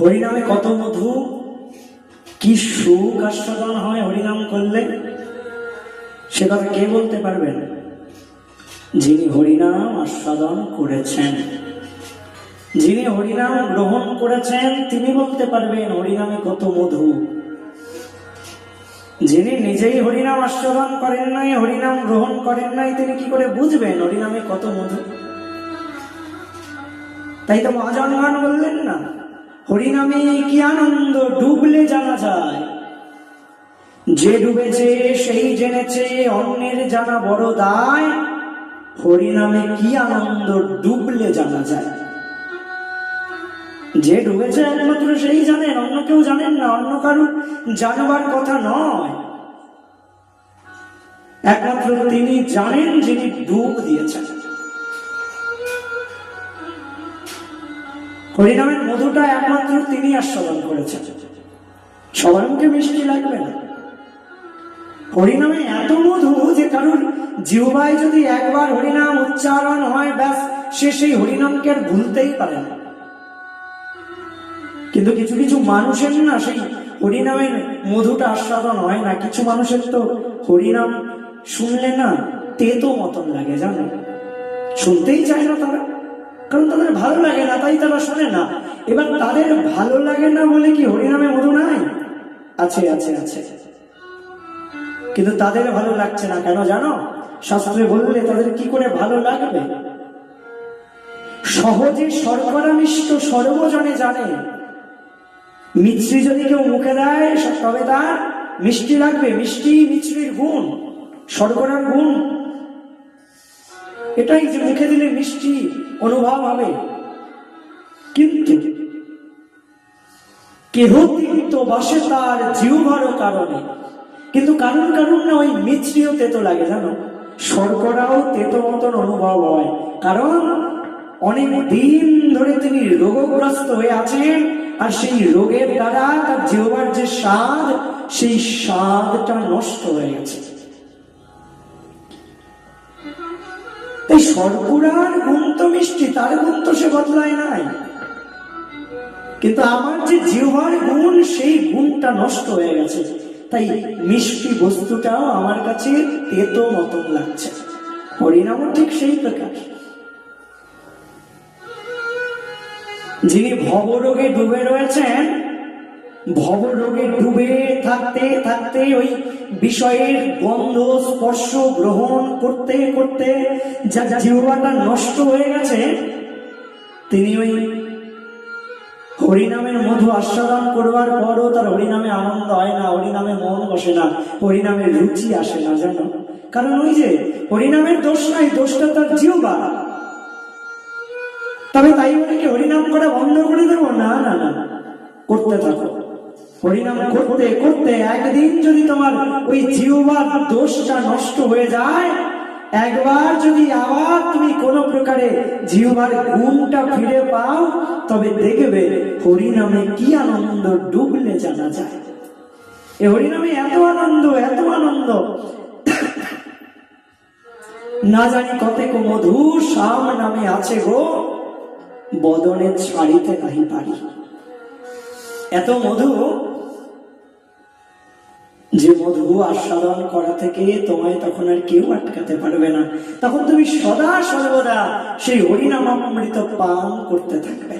হরিনামে কত মধু, কি সুখ আস্বাদন হয় হরিনাম করলে, সে কথা কে বলতে পারবেন? যিনি হরিনাম আস্বাদন করেছেন, যিনি হরিনাম গ্রহণ করেছেন, তিনি বলতে পারবেন হরিনামে কত মধু। যিনি নিজেই হরিনাম আস্বাদন করেন নাই, হরিনাম গ্রহণ করেন নাই, তিনি কি করে বুঝবেন হরিনামে কত মধু? তাই তো মহাজন গান বললেন না, হরিনামে কি আনন্দ ডুবলে জানা যায়, যে ডুবেছে সেই জেনেছে অন্যের জানা বড় দায়। হরিনামে কি আনন্দ ডুবলে জানা যায়। যে ডুবেছে একমাত্র সেই জানেন, অন্য কেউ জানেন না, অন্য কারুর জানবার কথা নয়। একমাত্র তিনি জানেন যিনি ডুব দিয়েছেন। হরিনামের মধুটা একমাত্র তিনি আস্বাদন করেছেন। সবার মুখে মিষ্টি লাগবে না। হরিনামে এত মধু যে কারুর জিহ্বায় যদি একবার হরিনাম উচ্চারণ হয়, ব্যাস সে সেই হরিনামকে আর ভুলতেই পারে না। কিন্তু কিছু কিছু মানুষের না সেই হরিনামের মধুটা আস্বাদন হয় না। কিছু মানুষের তো হরিনাম শুনলে না তেতো মতন লাগে, জানো, শুনতেই চায় না তারা, কারণ তাদের ভালো লাগে না, তাই তারা শোনে না। এবার তাদের ভালো লাগে না বলে কি হরিনামে মধু নাই? আছে আছে আছে, কিন্তু তাদের ভালো লাগছে না কেন জানো? শাস্ত্রে বললে তাদের কি করে ভালো লাগবে? সহজে শর্করা মিষ্ট সর্বজনে জানে, মিছরি যদি কেউ মুখে দেয় তবে তার মিষ্টি লাগবে। মিষ্টি মিছরির গুণ, শর্করার গুণ এটাই যে মুখে দিলে মিষ্টি অনুভব হবে। কিন্তু কেহ তিক্ত বাসে তার জিহ্বার কারণে, কিন্তু কারণ কারণ না ওই মিছরিও তেতো লাগে, জানো, শর্করাও তেতো মতন অনুভব হয়। কারণ অনেক দিন ধরে তিনি রোগগ্রস্ত হয়ে আছেন, আর সেই রোগের দ্বারা তার জিহ্বার যে স্বাদ, সেই স্বাদটা নষ্ট হয়ে গেছে। এই শর্করার গুণ তো মিষ্টি, তার গুণ তো সে বদলায় নাই, কিন্তু আমার যে জিহ্বার গুণ, সেই গুণটা নষ্ট হয়ে গেছে। তাই মিষ্টি বস্তুটাও আমার কাছে তেতো মতন লাগছে। হরিনামও ঠিক সেই প্রকার। যিনি ভবরোগে ডুবে রয়েছেন, ভবরোগে ডুবে থাকতে থাকতে ওই বিষয়ের গন্ধ স্পর্শ গ্রহণ করতে করতে যা জিহ্বাটা নষ্ট হয়ে গেছে, তিনি ওই হরিনামের মধু আস্বাদন করবার পরও তার হরিনামে আনন্দ হয় না, হরিনামে মন বসে না, হরিনামের রুচি আসে না, জানো। কারণ ওই যে হরিনামের দোষ নাই, দোষটা তার জিহ্বা। তবে তাই বলে কি হরিনাম করা বন্ধ করে দেবো? না না না, করতে থাকো। হরিনাম করতে করতে একদিন যদি তোমার ওই জিহ্বার দোষটা নষ্ট হয়ে যায়, একবার যদি আবার তুমি কোন প্রকারে জিহ্বার গুণটা ফিরে পাও, তবে দেখবে হরিনামে কি আনন্দ ডুবলে জানা যায়। এ হরিনামে এত আনন্দ, এত আনন্দ, না জানি কতেক মধু শ্যাম নামে আছে গো, বদনে ছাড়িতে নাহি পারি। এত মধু, যে মধু আস্বাদন করা থেকে তোমায় তখন আর কেউ আটকাতে পারবে না। তখন তুমি সদা সর্বদা সেই হরিনাম অমৃত পান করতে থাকবে।